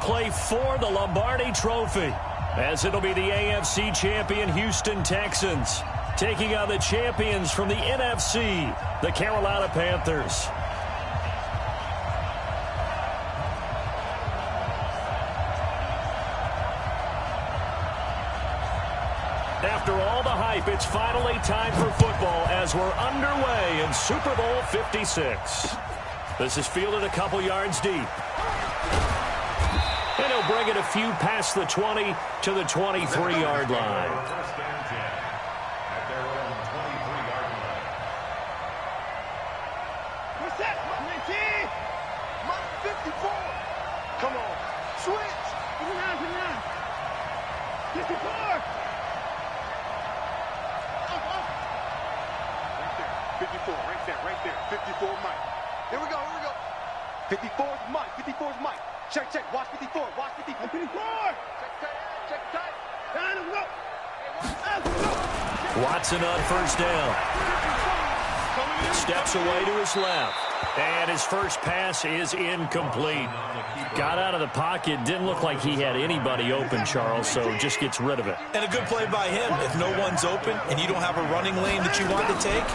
play for the Lombardi Trophy, as it'll be the AFC champion Houston Texans taking on the champions from the NFC, the Carolina Panthers. After all the hype, it's finally time for football as we're underway in Super Bowl 56. This is fielded a couple yards deep. And he'll bring it a few past the 20 to the 23-yard line. Come on, switch. 54. 54, right there. 54 Mike. Here we go. 54's Mike. 54's Mike. Check. Watch 54. 54. Check tight. Watson on first down. Steps away to his left. And his first pass is incomplete. Got out of the pocket. Didn't look like he had anybody open, Charles, so just gets rid of it. And a good play by him. If no one's open and you don't have a running lane that you want to take,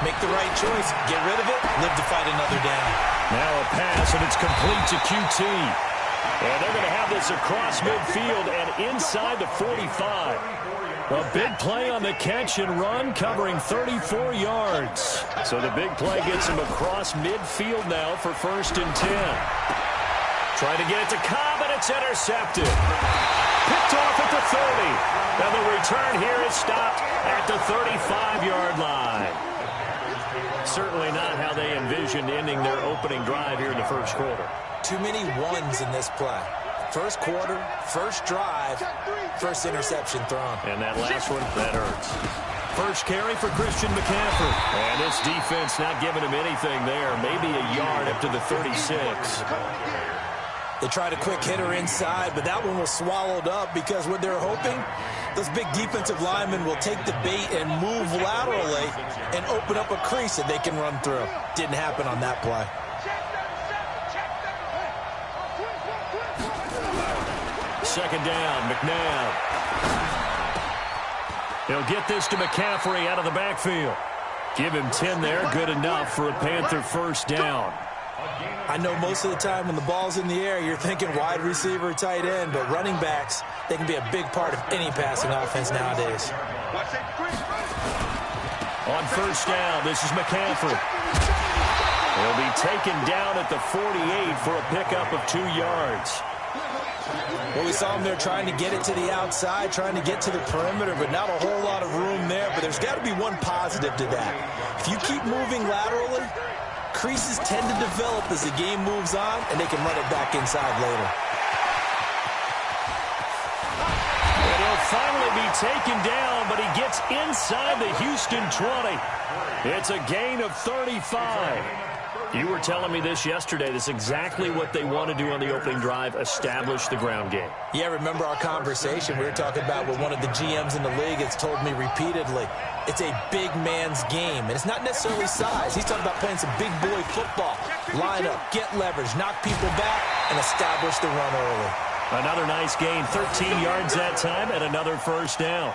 make the right choice. Get rid of it. Live to fight another down. Now a pass, and it's complete to QT. And they're going to have this across midfield and inside the 45. A big play on the catch and run, covering 34 yards. So the big play gets him across midfield now for 1st and 10. Trying to get it to Cobb, and it's intercepted. Picked off at the 30. And the return here is stopped at the 35-yard line. Certainly not how they envisioned ending their opening drive here in the first quarter. Too many ones in this play. First quarter, first drive, first interception thrown. And that last one, that hurts. First carry for Christian McCaffrey. And this defense not giving him anything there. Maybe a yard up to the 36. They tried a quick hitter inside, but that one was swallowed up because what they're hoping, those big defensive linemen will take the bait and move laterally and open up a crease that they can run through. Didn't happen on that play. Second down, McNabb. He'll get this to McCaffrey out of the backfield. Give him 10 there, good enough for a Panther first down. I know most of the time when the ball's in the air, you're thinking wide receiver, tight end, but running backs, they can be a big part of any passing offense nowadays. On first down, this is McCaffrey. He'll be taken down at the 48 for a pickup of 2 yards. Well, we saw him there trying to get it to the outside, trying to get to the perimeter, but not a whole lot of room there. But there's got to be one positive to that. If you keep moving laterally, creases tend to develop as the game moves on, and they can run it back inside later. And he'll finally be taken down, but he gets inside the Houston 20. It's a gain of 35. You were telling me this yesterday. This is exactly what they want to do on the opening drive, establish the ground game. Yeah, remember our conversation? We were talking about what one of the GMs in the league has told me repeatedly. It's a big man's game, and it's not necessarily size. He's talking about playing some big boy football. Line up, get leverage, knock people back, and establish the run early. Another nice gain, 13 yards that time, and another first down.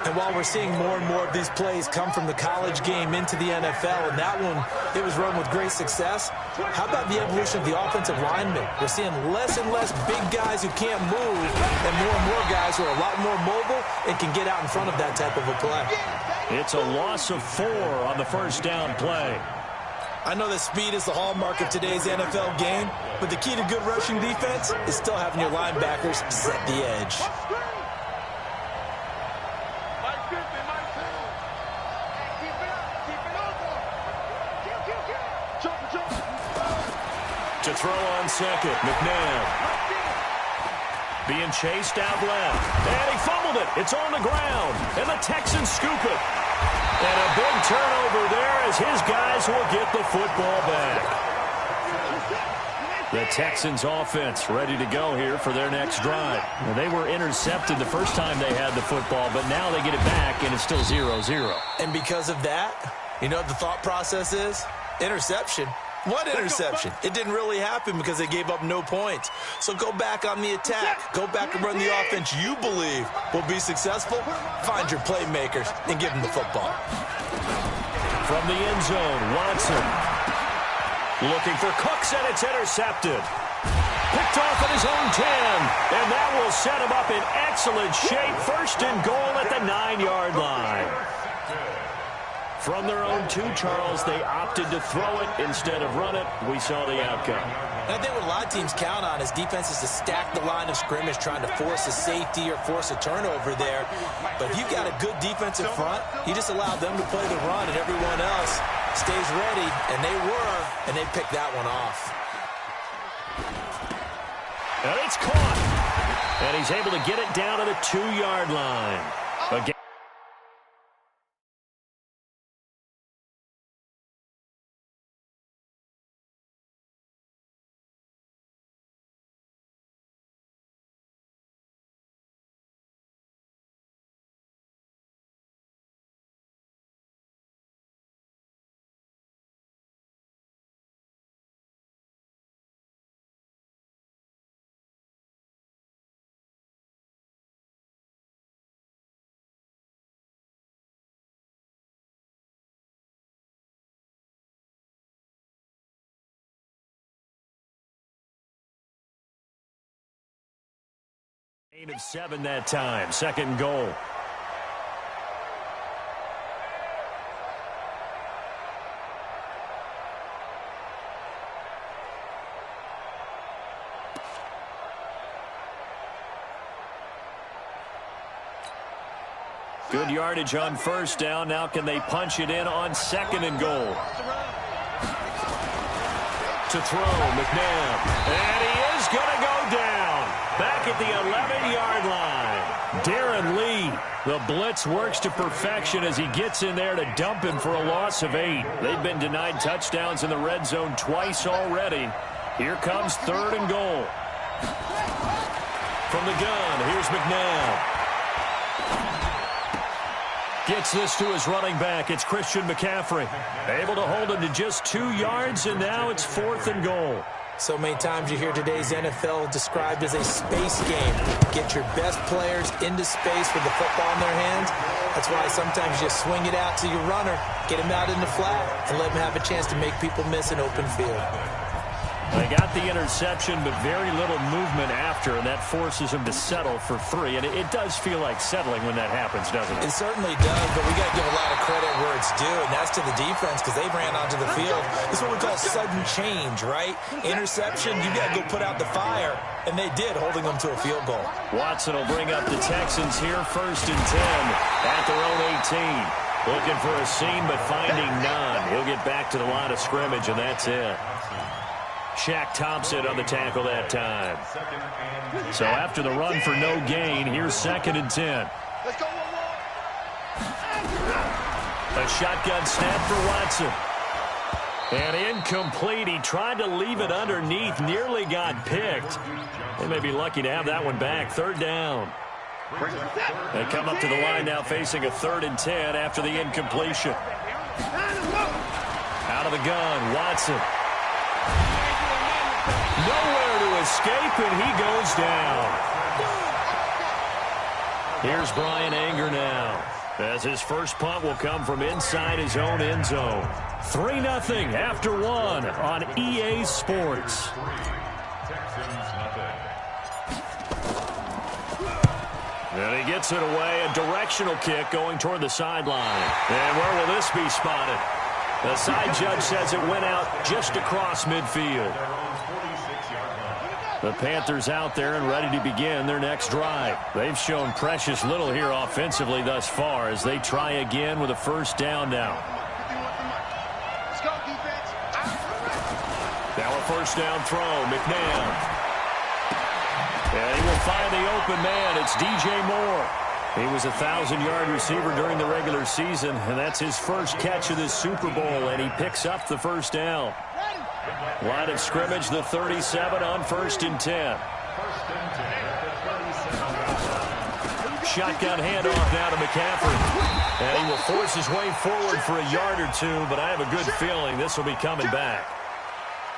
And while we're seeing more and more of these plays come from the college game into the NFL, and that one, it was run with great success, how about the evolution of the offensive linemen? We're seeing less and less big guys who can't move and more guys who are a lot more mobile and can get out in front of that type of a play. It's a loss of 4 on the first down play. I know that speed is the hallmark of today's NFL game, but the key to good rushing defense is still having your linebackers set the edge. To throw on second, McNabb. Being chased out left. And he fumbled it. It's on the ground. And the Texans scoop it. And a big turnover there as his guys will get the football back. The Texans offense ready to go here for their next drive. Now, they were intercepted the first time they had the football, but now they get it back, and it's still 0-0. And because of that, you know what the thought process is? Interception. What interception? It didn't really happen because they gave up no points. So go back on the attack. Go back and run the offense you believe will be successful. Find your playmakers and give them the football. From the end zone, Watson looking for Cooks, and it's intercepted. Picked off at his own 10, and that will set him up in excellent shape. First and goal at the 9-yard line. From their own 2, Charles, they opted to throw it instead of run it. We saw the outcome. And I think what a lot of teams count on is defenses to stack the line of scrimmage, trying to force a safety or force a turnover there. But if you've got a good defensive front, you just allow them to play the run, and everyone else stays ready, and they picked that one off. And it's caught. And he's able to get it down to the 2-yard line. Again. Gain of 7 that time. Second goal. Good yardage on first down. Now can they punch it in on second and goal? To throw, McNabb. And he is going to go down. Back at the 11-yard line. Darren Lee. The blitz works to perfection as he gets in there to dump him for a loss of 8. They've been denied touchdowns in the red zone twice already. Here comes third and goal. From the gun, here's McNabb. Gets this to his running back. It's Christian McCaffrey. Able to hold him to just 2 yards, and now it's fourth and goal. So many times you hear today's NFL described as a space game. Get your best players into space with the football in their hands. That's why sometimes you just swing it out to your runner, get him out in the flat, and let him have a chance to make people miss an open field. They got the interception, but very little movement after, and that forces him to settle for 3. And it does feel like settling when that happens, doesn't it? It certainly does, but we got to give a lot of credit where it's due, and that's to the defense because they ran onto the field. This is what we call sudden change, right? Interception, you got to go put out the fire, and they did, holding them to a field goal. Watson will bring up the Texans here, first and 10 at their own 18. Looking for a seam, but finding none. He'll get back to the line of scrimmage, and that's it. Shaq Thompson on the tackle that time. So after the run for no gain, here's second and 10. Let's go, A shotgun snap for Watson. And incomplete. He tried to leave it underneath, nearly got picked. They may be lucky to have that one back. Third down. They come up to the line now facing a 3rd and 10 after the incompletion. Out of the gun, Watson. Nowhere to escape, and he goes down. Here's Brian Anger now, as his first punt will come from inside his own end zone. 3-0 after 1 on EA Sports. And he gets it away, a directional kick going toward the sideline. And where will this be spotted? The side judge says it went out just across midfield. The Panthers out there and ready to begin their next drive. They've shown precious little here offensively thus far as they try again with a first down now. Let's go, defense. Now a first down throw, McNabb. And he will find the open man. It's DJ Moore. He was a 1,000-yard receiver during the regular season, and that's his first catch of this Super Bowl, and he picks up the first down. Line of scrimmage, the 37 on 1st and 10. Shotgun handoff now to McCaffrey. And he will force his way forward for a yard or two, but I have a good feeling this will be coming back.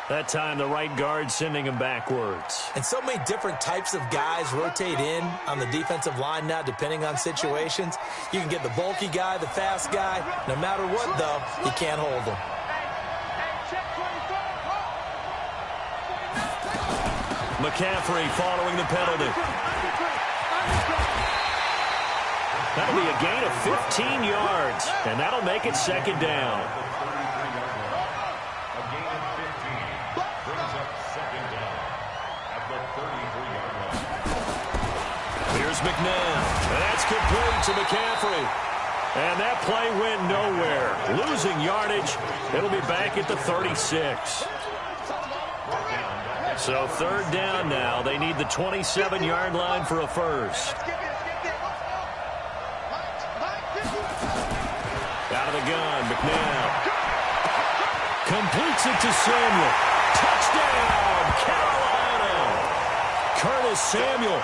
That time the right guard sending him backwards. And so many different types of guys rotate in on the defensive line now depending on situations. You can get the bulky guy, the fast guy. No matter what, though, you can't hold him. McCaffrey following the penalty. That'll be a gain of 15 yards, and that'll make it second down. Here's McNabb. That's complete to McCaffrey. And that play went nowhere. Losing yardage. It'll be back at the 36. So third down now. They need the 27-yard line for a first. Out of the gun, McNabb. Completes it to Samuel. Touchdown, Carolina. Curtis Samuel,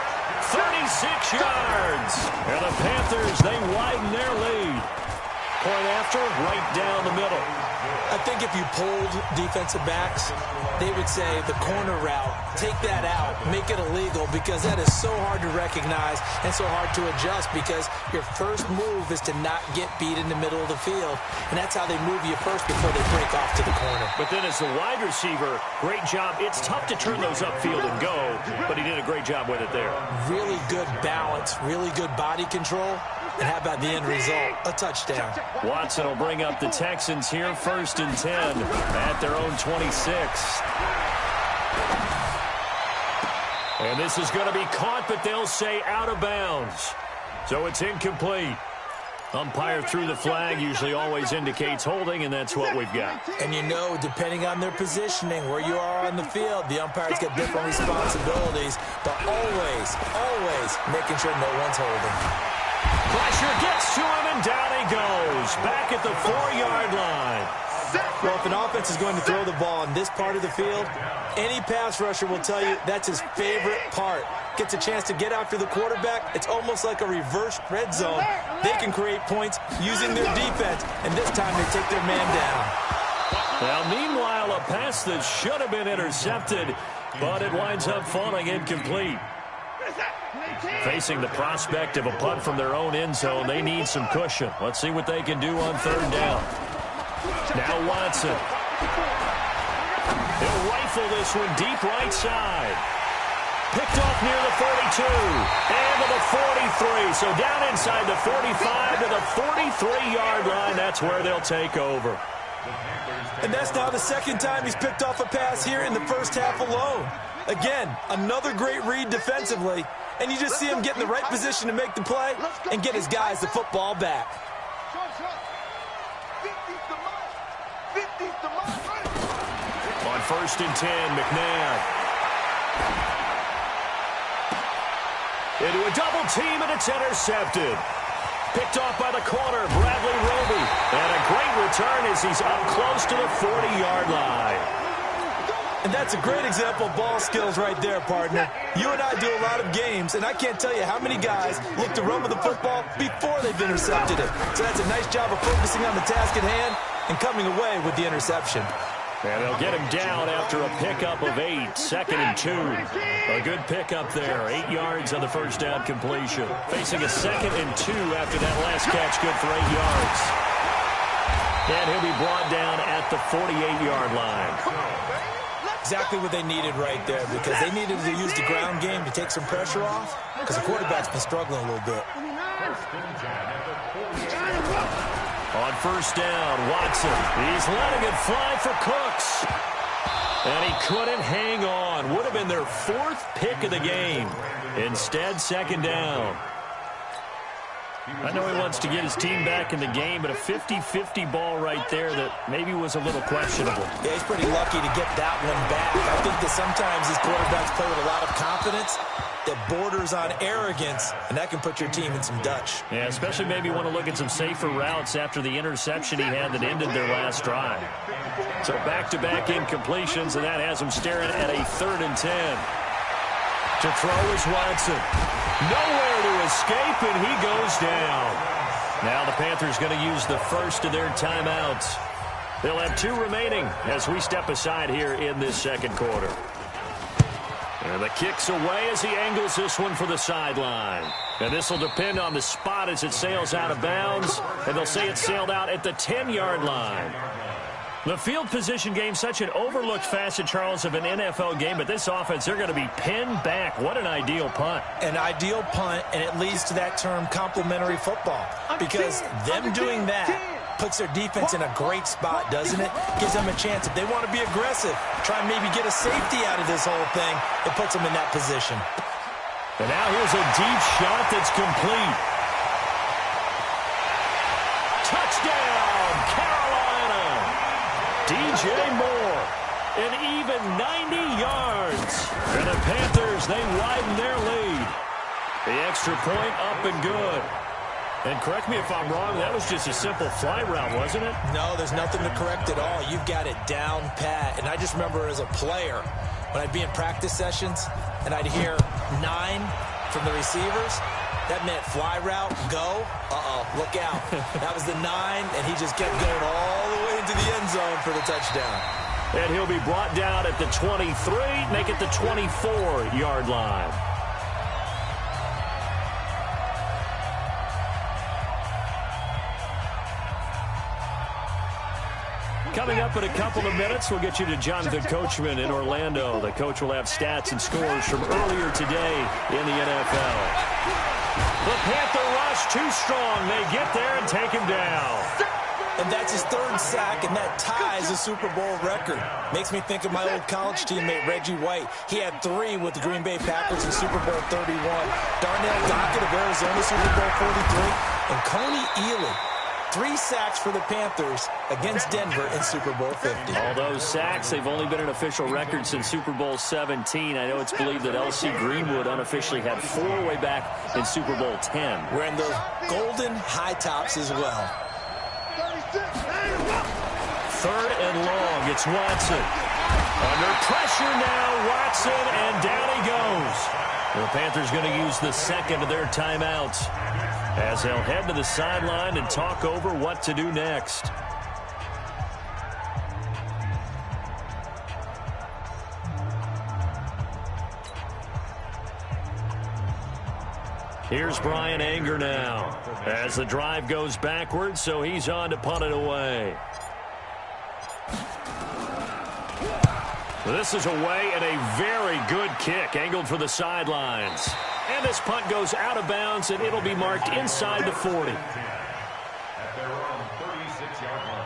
36 yards. And the Panthers, they widen their lead. Point after, right down the middle. I think if you polled defensive backs, they would say the corner route, take that out, make it illegal, because that is so hard to recognize and so hard to adjust, because your first move is to not get beat in the middle of the field, and that's how they move you first before they break off to the corner. But then as the wide receiver, great job. It's tough to turn those upfield and go, but he did a great job with it there. Really good balance, really good body control. And how about the end result? A touchdown. Watson will bring up the Texans here, 1st and 10 at their own 26. And this is going to be caught, but they'll say out of bounds. So it's incomplete. Umpire threw the flag, usually always indicates holding, and that's what we've got. And you know, depending on their positioning, where you are on the field, the umpires get different responsibilities, but always making sure no one's holding. Pressure gets to him, and down he goes. Back at the 4-yard line. Well, if an offense is going to throw the ball in this part of the field, any pass rusher will tell you that's his favorite part. Gets a chance to get after the quarterback. It's almost like a reverse red zone. They can create points using their defense, and this time they take their man down. Now, meanwhile, a pass that should have been intercepted, but it winds up falling incomplete. Facing the prospect of a punt from their own end zone, they need some cushion. Let's see what they can do on third down. Now Watson. He'll rifle this one deep right side. Picked off near the 42 and to the 43. So down inside the 45 to the 43-yard line. That's where they'll take over. And that's now the second time he's picked off a pass here in the first half alone. Again, another great read defensively. And you just see him get in the right position to make the play and get his guys the football back. On 1st and 10, McNabb. Into a double team, and it's intercepted. Picked off by the corner, Bradley Roby. And a great return as he's up close to the 40-yard line. And that's a great example of ball skills right there, partner. You and I do a lot of games, and I can't tell you how many guys look to run with the football before they've intercepted it. So that's a nice job of focusing on the task at hand and coming away with the interception. And they'll get him down after a pickup of 8, 2nd and 2. A good pickup there, 8 yards on the first down completion. Facing a 2nd and 2 after that last catch, good for 8 yards. And he'll be brought down at the 48-yard line. Exactly what they needed right there, because they needed to use the ground game to take some pressure off, because the quarterback's been struggling a little bit. On 1st down, Watson. He's letting it fly for Cooks. And he couldn't hang on. Would have been their 4th pick of the game. Instead, 2nd down. I know he wants to get his team back in the game, but a 50-50 ball right there that maybe was a little questionable. Yeah, he's pretty lucky to get that one back. I think that sometimes these quarterbacks play with a lot of confidence that borders on arrogance, and that can put your team in some Dutch. Yeah, especially maybe want to look at some safer routes after the interception he had that ended their last drive. So back-to-back incompletions, and that has him staring at a 3rd and 10. To throw is Watson. Nowhere to escape, and he goes down. Now the Panthers going to use the first of their timeouts. They'll have 2 remaining as we step aside here in this second quarter. And the kick's away as he angles this one for the sideline. And this will depend on the spot as it sails out of bounds. And they'll say it sailed out at the 10-yard line. The field position game, such an overlooked facet, Charles, of an NFL game. But this offense, they're going to be pinned back. What an ideal punt. An ideal punt, and it leads to that term complementary football. Because them doing that puts their defense in a great spot, doesn't it? Gives them a chance. If they want to be aggressive, try and maybe get a safety out of this whole thing, it puts them in that position. And now here's a deep shot that's complete. Touchdown, Carolina! DJ Moore, an even 90 yards. And the Panthers, they widen their lead. The extra point up and good. And correct me if I'm wrong, that was just a simple fly route, wasn't it? No, there's nothing to correct at all. You've got it down pat. And I just remember as a player, when I'd be in practice sessions and I'd hear 9 from the receivers, that meant fly route, go, look out. That was the 9, and he just kept going all the way into the end zone for the touchdown. And he'll be brought down at the 23, make it the 24-yard line. Coming up in a couple of minutes, we'll get you to Jonathan Coachman in Orlando. The coach will have stats and scores from earlier today in the NFL. The Panther rush too strong. They get there and take him down. And that's his 3rd sack, and that ties a Super Bowl record. Makes me think of my old college teammate, Reggie White. He had 3 with the Green Bay Packers in Super Bowl 31. Darnell Dockett of Arizona, Super Bowl 43. And Coney Ealy, 3 sacks for the Panthers against Denver in Super Bowl 50. All those sacks, they've only been an official record since Super Bowl 17. I know it's believed that L.C. Greenwood unofficially had 4 way back in Super Bowl 10. Wearing those golden high tops as well. 3rd and long. It's Watson. Under pressure now, Watson, and down he goes. The Panthers going to use the 2nd of their timeouts as they'll head to the sideline and talk over what to do next. Here's Brian Anger now as the drive goes backwards, so he's on to punt it away. This is away and a very good kick angled for the sidelines. And this punt goes out of bounds, and it'll be marked inside the 40. At their own 36-yard line.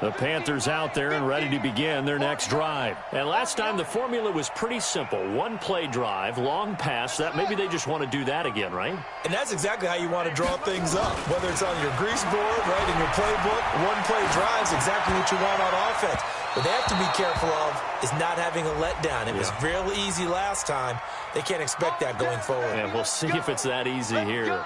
The Panthers out there and ready to begin their next drive. And last time the formula was pretty simple. 1-play drive, long pass. That maybe they just want to do that again, right? And that's exactly how you want to draw things up. Whether it's on your grease board, right, in your playbook, 1-play drives exactly what you want on offense. What they have to be careful of is not having a letdown. It was real easy last time. They can't expect that going forward. And we'll see if it's that easy here.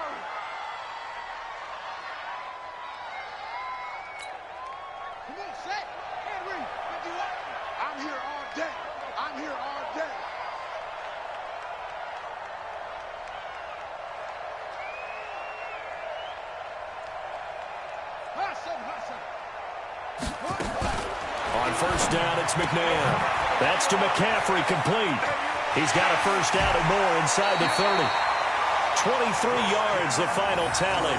On 1st down, it's McNair. That's to McCaffrey, complete. He's got a 1st down and more inside the 30. 23 yards, the final tally.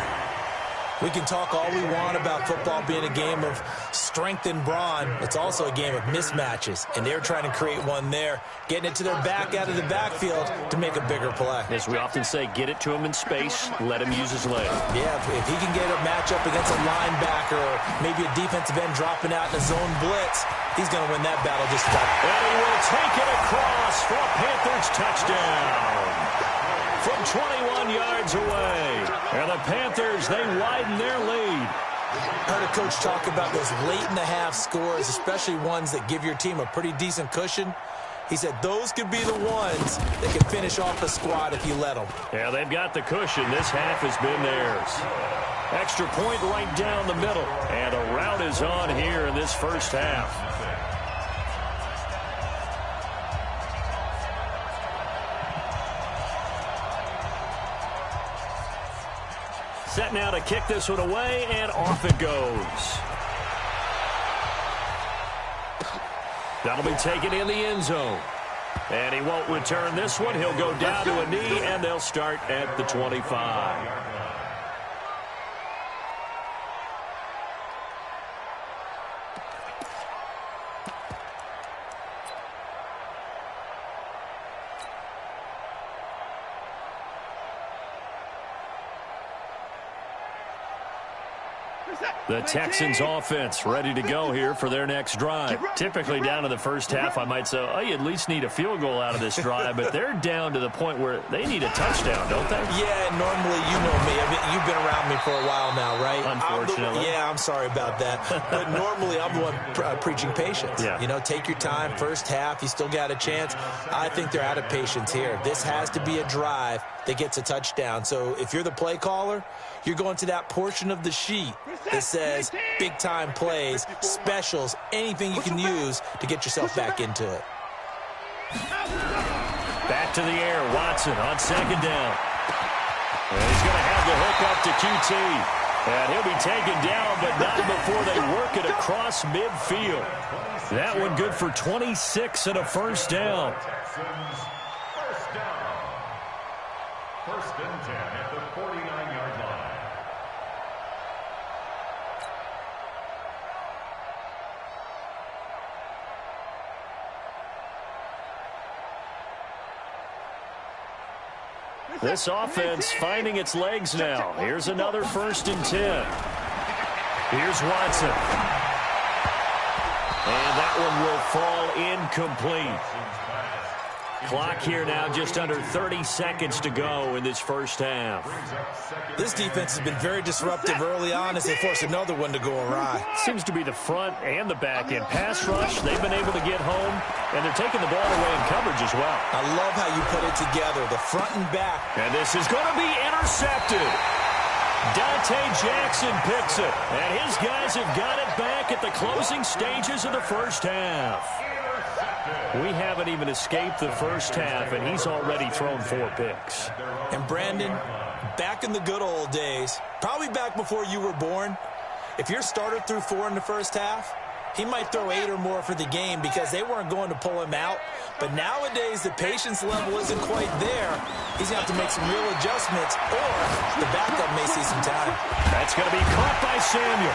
We can talk all we want about football being a game of strength and brawn. It's also a game of mismatches, and they're trying to create one there, getting it to their back out of the backfield to make a bigger play. As we often say, get it to him in space, let him use his leg. Yeah, if he can get a matchup against a linebacker or maybe a defensive end dropping out in a zone blitz, he's going to win that battle just about. And he will take it across for a Panthers touchdown. From 21 yards away. And the Panthers, they widen their lead. I heard a coach talk about those late-in-the-half scores, especially ones that give your team a pretty decent cushion. He said those could be the ones that can finish off the squad if you let them. Yeah, they've got the cushion. This half has been theirs. Extra point right down the middle. And a rout is on here in this first half. Set now to kick this one away, and off it goes. That'll be taken in the end zone. And he won't return this one. He'll go down to a knee, and they'll start at the 25. The Texans offense ready to go here for their next drive. Typically down to the first half, I might say, oh, you at least need a field goal out of this drive, but they're down to the point where they need a touchdown, don't they? Yeah, normally, you know me. I mean, you've been around me for a while now, right? Unfortunately. I'm sorry about that. But normally, I'm the one preaching patience. Yeah. You know, take your time. First half, you still got a chance. I think they're out of patience here. This has to be a drive that gets a touchdown. So if you're the play caller, you're going to that portion of the sheet that says big-time plays, specials, anything you can use to get yourself back into it. Back to the air, Watson on second down. And he's going to have the hook up to QT. And he'll be taken down, but not before they work it across midfield. That one good for 26 and a first down. First and 10 at the 49-yard line. This offense finding its legs now. Here's another first and 10. Here's Watson. And that one will fall incomplete. Clock here now just under 30 seconds to go in this first half. This defense has been very disruptive early on as they force another one to go awry. Seems to be the front and the back end. Pass rush, they've been able to get home, and they're taking the ball away in coverage as well. I love how you put it together, the front and back. And this is going to be intercepted. Dante Jackson picks it, and his guys have got it back at the closing stages of the first half. We haven't even escaped the first half, and he's already thrown 4 picks. And Brandon, back in the good old days, probably back before you were born, if your starter threw 4 in the first half, he might throw 8 or more for the game because they weren't going to pull him out. But nowadays, the patience level isn't quite there. He's going to have to make some real adjustments, or the backup may see some time. That's going to be caught by Samuel.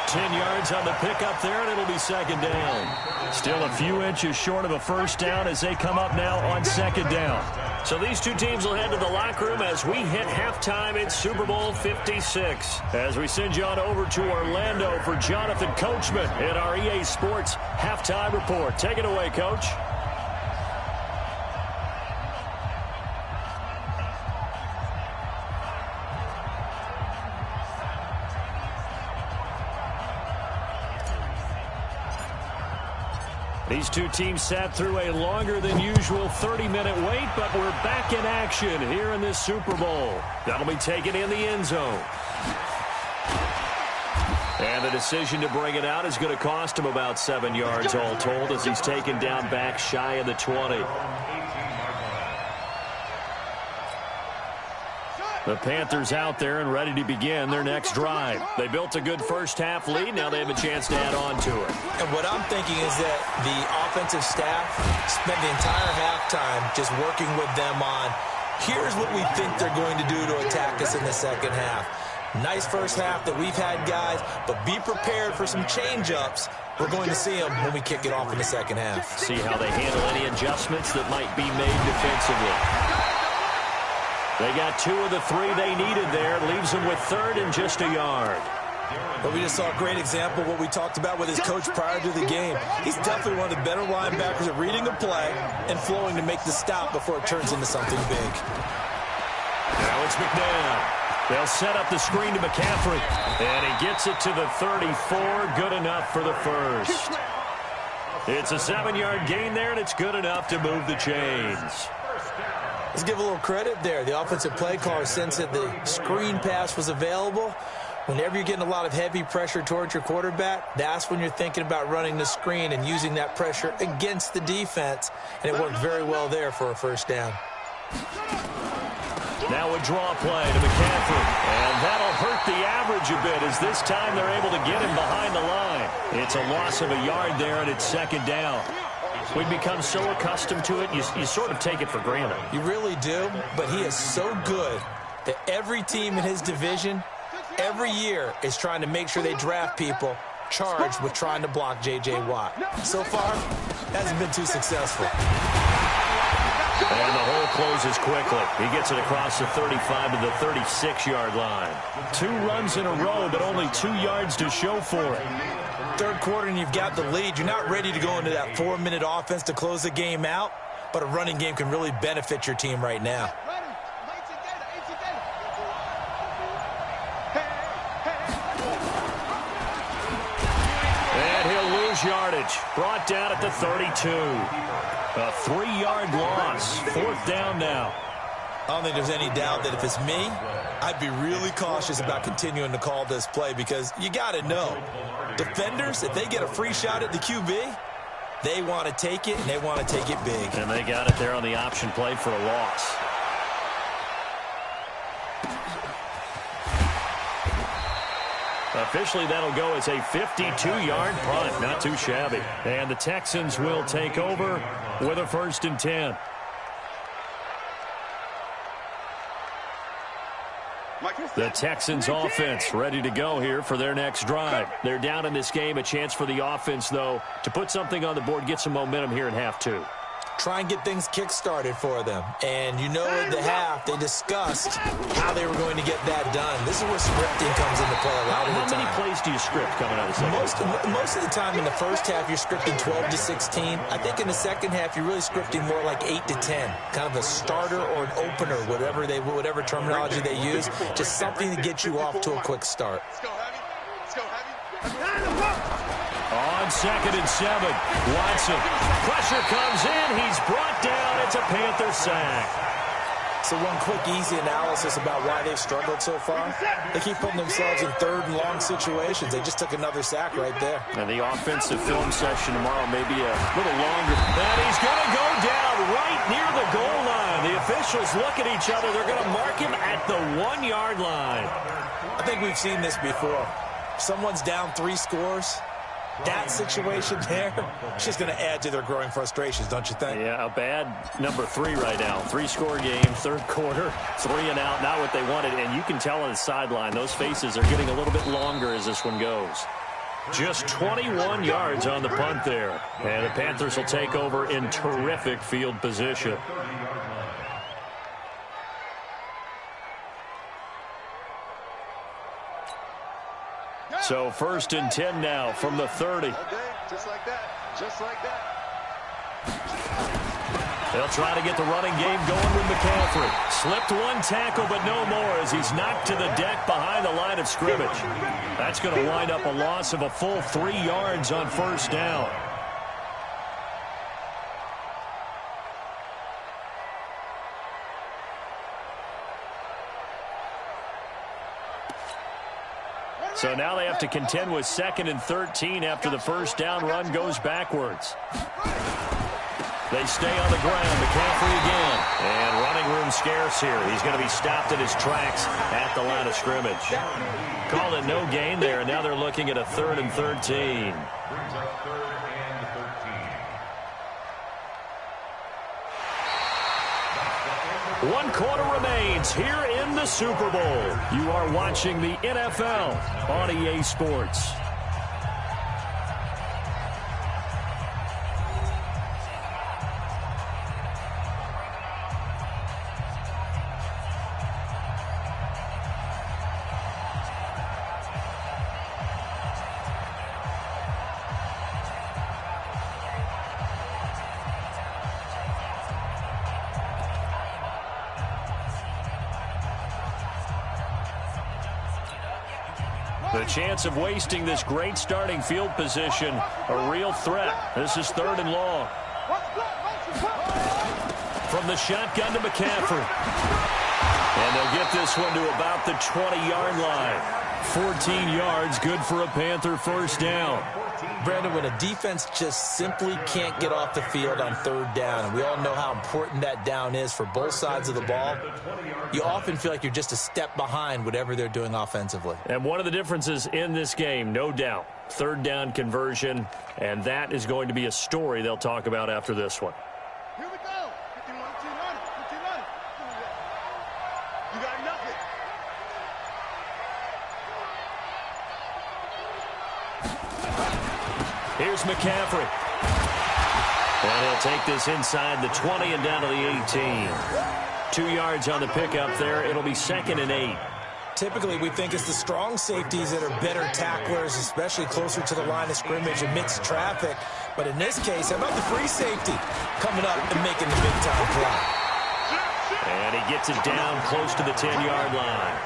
10 yards on the pickup there, and it'll be second down. Still a few inches short of a first down as they come up now on second down. So these two teams will head to the locker room as we hit halftime in Super Bowl 56. As we send you on over to Orlando for Jonathan Coachman in our EA Sports Halftime Report. Take it away, Coach. These two teams sat through a longer than usual 30-minute wait, but we're back in action here in this Super Bowl. That'll be taken in the end zone. And the decision to bring it out is going to cost him about 7 yards all told as he's taken down back shy of the 20. The Panthers out there and ready to begin their next drive. They built a good first half lead. Now they have a chance to add on to it. And what I'm thinking is that the offensive staff spent the entire halftime just working with them on, here's what we think they're going to do to attack us in the second half. Nice first half that we've had, guys, but be prepared for some change-ups. We're going to see them when we kick it off in the second half. See how they handle any adjustments that might be made defensively. They got 2 of the 3 they needed there. Leaves them with third and just a yard. But we just saw a great example of what we talked about with his coach prior to the game. He's definitely one of the better linebackers at reading a play and flowing to make the stop before it turns into something big. Now it's McNabb. They'll set up the screen to McCaffrey. And he gets it to the 34. Good enough for the first. It's a 7-yard gain there, and it's good enough to move the chains. Let's give a little credit there. The offensive play caller sensed that the screen pass was available. Whenever you're getting a lot of heavy pressure towards your quarterback, that's when you're thinking about running the screen and using that pressure against the defense. And it worked very well there for a first down. Now a draw play to McCaffrey. And that'll hurt the average a bit as this time they're able to get him behind the line. It's a loss of a yard there, and it's second down. We've become so accustomed to it, you sort of take it for granted. You really do, but he is so good that every team in his division every year is trying to make sure they draft people charged with trying to block J.J. Watt. So far, hasn't been too successful. And the hole closes quickly. He gets it across the 35 to the 36-yard line. 2 runs in a row, but only 2 yards to show for it. Third quarter and you've got the lead. You're not ready to go into that 4-minute offense to close the game out, but a running game can really benefit your team right now. And he'll lose yardage. Brought down at the 32. A 3-yard loss. 4th down now. I don't think there's any doubt that if it's me, I'd be really cautious about continuing to call this play because you got to know, defenders, if they get a free shot at the QB, they want to take it, and they want to take it big. And they got it there on the option play for a loss. Officially, that'll go as a 52-yard punt. Not too shabby. And the Texans will take over with a 1st and 10. The Texans offense ready to go here for their next drive. They're down in this game. A chance for the offense, though, to put something on the board, get some momentum here in half 2. Try and get things kick-started for them. And you know at the half, they discussed how they were going to get that done. This is where scripting comes into play a lot of the time. How many plays do you script coming out of the second? Most of the time in the first half, you're scripting 12 to 16. I think in the second half, you're really scripting more like 8 to 10. Kind of a starter or an opener, whatever terminology they use. Just something to get you off to a quick start. Let's go, Heavy. Let's go, Heavy. On 2nd and 7, Watson. Pressure comes in. He's brought down. It's a Panther sack. So one quick, easy analysis about why they've struggled so far. They keep putting themselves in 3rd and long situations. They just took another sack right there. And the offensive film session tomorrow may be a little longer. And he's going to go down right near the goal line. The officials look at each other. They're going to mark him at the 1-yard line. I think we've seen this before. Someone's down 3 scores. That situation there, it's just going to add to their growing frustrations, don't you think? Yeah, a bad number 3 right now. 3-score game, 3rd quarter, 3 and out, not what they wanted. And you can tell on the sideline, those faces are getting a little bit longer as this one goes. Just 21 yards on the punt there. And the Panthers will take over in terrific field position. So 1st and 10 now from the 30. Okay, just like that. Just like that. They'll try to get the running game going with McCaffrey. Slipped 1 tackle, but no more as he's knocked to the deck behind the line of scrimmage. That's going to wind up a loss of a full 3 yards on 1st down. So now they have to contend with 2nd and 13 after the 1st down run goes backwards. They stay on the ground. McCaffrey again. And running room scarce here. He's going to be stopped in his tracks at the line of scrimmage. Called it no gain there, and now they're looking at a 3rd and 13. One quarter remains here in the Super Bowl. You are watching the NFL on EA Sports. The The chance of wasting this great starting field position, a real threat. This is 3rd and long. From the shotgun to McCaffrey. And they'll get this one to about the 20-yard line. 14 yards, good for a Panther first down. Brandon, when a defense just simply can't get off the field on 3rd down, and we all know how important that down is for both sides of the ball, you often feel like you're just a step behind whatever they're doing offensively. And one of the differences in this game, no doubt, 3rd down conversion, and that is going to be a story they'll talk about after this one. Here we go. 51, 290. You got nothing. Here's McCaffrey. And he'll take this inside the 20 and down to the 18. 2 yards on the pickup there. It'll be 2nd and 8. Typically, we think it's the strong safeties that are better tacklers, especially closer to the line of scrimmage amidst traffic. But in this case, how about the free safety coming up and making the big-time play? And he gets it down close to the 10-yard line.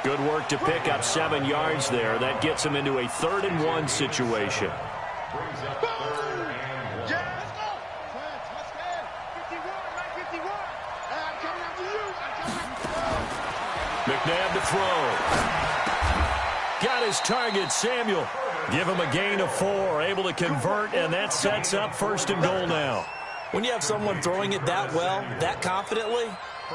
Good work to pick up 7 yards there. That gets him into a 3rd and 1 situation. McNabb to throw. Got his target, Samuel. Give him a gain of 4, able to convert, and that sets up 1st and goal now. When you have someone throwing it that well, that confidently,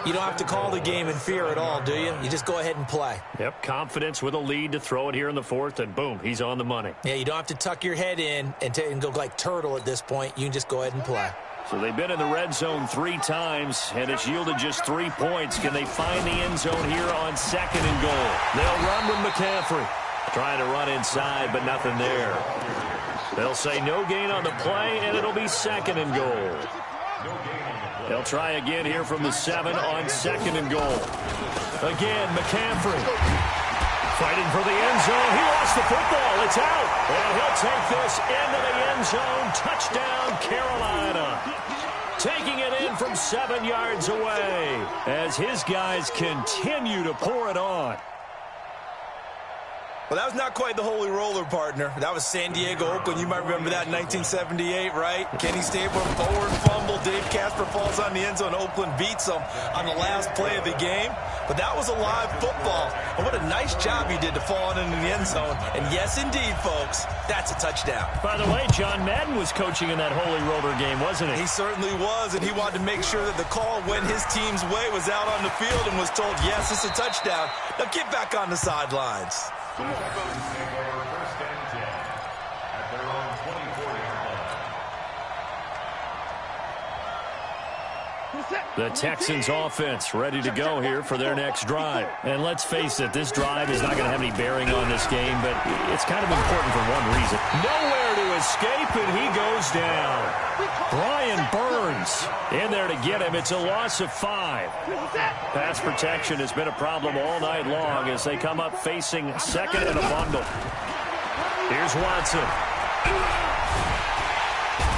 you don't have to call the game in fear at all, do you? You just go ahead and play. Yep, confidence with a lead to throw it here in the 4th, and boom, he's on the money. Yeah, you don't have to tuck your head in and go like turtle at this point. You can just go ahead and play. So they've been in the red zone 3 times, and it's yielded just 3 points. Can they find the end zone here on 2nd and goal? They'll run with McCaffrey. Trying to run inside, but nothing there. They'll say no gain on the play, and it'll be 2nd and goal. They'll try again here from the 7 on 2nd and goal. Again, McCaffrey. Fighting for the end zone. He lost the football. It's out. And he'll take this into the end zone. Touchdown, Carolina. Taking it in from 7 yards away as his guys continue to pour it on. Well, that was not quite the holy roller, partner. That was San Diego, Oakland. You might remember that in 1978, right? Kenny Stabler, forward fumble. Dave Casper falls on the end zone. Oakland beats them on the last play of the game. But that was a live football. And what a nice job he did to fall into the end zone. And yes, indeed, folks, that's a touchdown. By the way, John Madden was coaching in that holy roller game, wasn't he? He certainly was, and he wanted to make sure that the call went his team's way was out on the field and was told, yes, it's a touchdown. Now get back on the sidelines. First and 10 at their own 24-yard line. The Texans offense ready to go here for their next drive. And let's face it, this drive is not going to have any bearing on this game, but it's kind of important for one reason. Nowhere to escape, and he goes down. Brian Burns in there to get him. It's a loss of 5. Pass protection has been a problem all night long as they come up facing 2nd and a bundle. Here's Watson.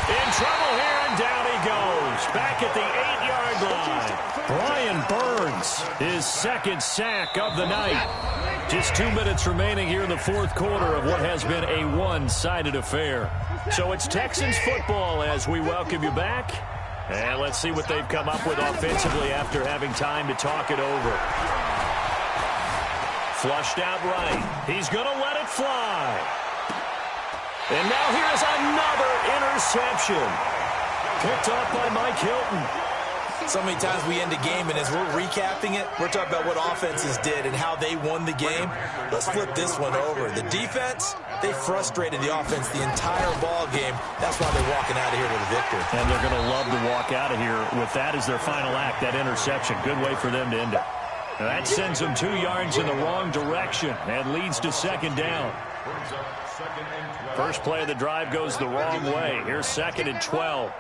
In trouble here, and down he goes. Back at the 8-yard line. Brian Burns, his 2nd sack of the night. Just 2 minutes remaining here in the 4th quarter of what has been a one-sided affair. So it's Texans football as we welcome you back. And let's see what they've come up with offensively after having time to talk it over. Flushed out right. He's going to let it fly. And now here's another interception. Picked off by Mike Hilton. So many times we end a game, and as we're recapping it, we're talking about what offenses did and how they won the game. Let's flip this one over. The defense, they frustrated the offense the entire ball game. That's why they're walking out of here with a victory. And they're going to love to walk out of here with that as their final act, that interception. Good way for them to end it. Now that sends them 2 yards in the wrong direction and leads to 2nd down. First play of the drive goes the wrong way. Here's 2nd and 12.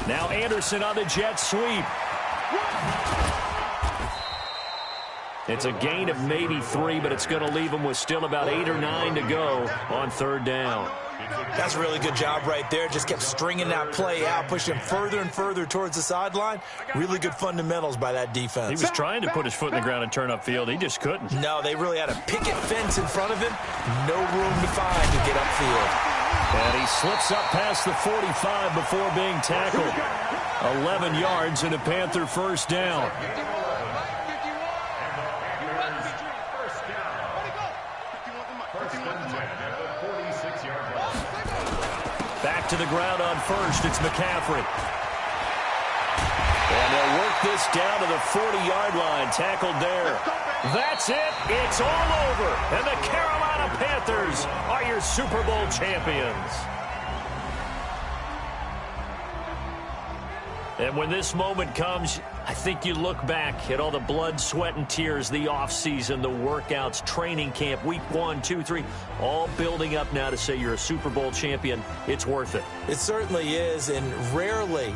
Now Anderson on the jet sweep. It's a gain of maybe 3, but it's going to leave them with still about 8 or 9 to go on 3rd down. That's a really good job right there. Just kept stringing that play out, pushing him further and further towards the sideline. Really good fundamentals by that defense. He was trying to put his foot in the ground and turn upfield. He just couldn't. No, they really had a picket fence in front of him. No room to find to get upfield. And he slips up past the 45 before being tackled. 11 yards and a Panther first down. Back to the ground on first. It's McCaffrey. And they'll work this down to the 40-yard line. Tackled there. That's it. It's all over. And the Carolina Panthers are your Super Bowl champions. And when this moment comes, I think you look back at all the blood, sweat, and tears, the offseason, the workouts, training camp, week 1, 2, 3, all building up now to say you're a Super Bowl champion. It's worth it. It certainly is, and rarely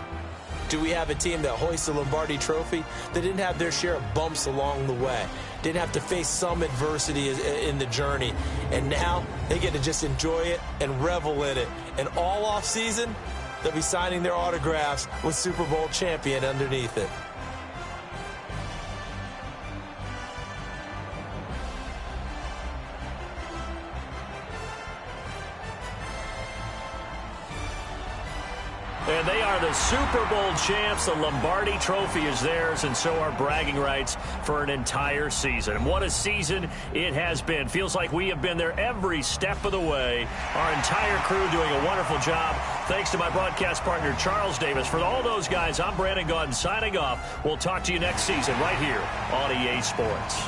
do we have a team that hoists the Lombardi Trophy that didn't have their share of bumps along the way, didn't have to face some adversity in the journey, and now they get to just enjoy it and revel in it. And all offseason, they'll be signing their autographs with Super Bowl champion underneath it. And they are the Super Bowl champs. The Lombardi Trophy is theirs, and so are bragging rights for an entire season. And what a season it has been. Feels like we have been there every step of the way. Our entire crew doing a wonderful job. Thanks to my broadcast partner, Charles Davis. For all those guys, I'm Brandon Gaudin signing off. We'll talk to you next season right here on EA Sports.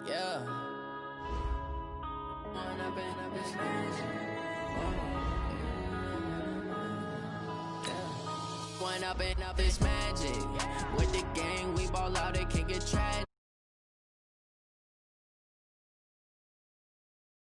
Yeah. Went up and up, it's magic.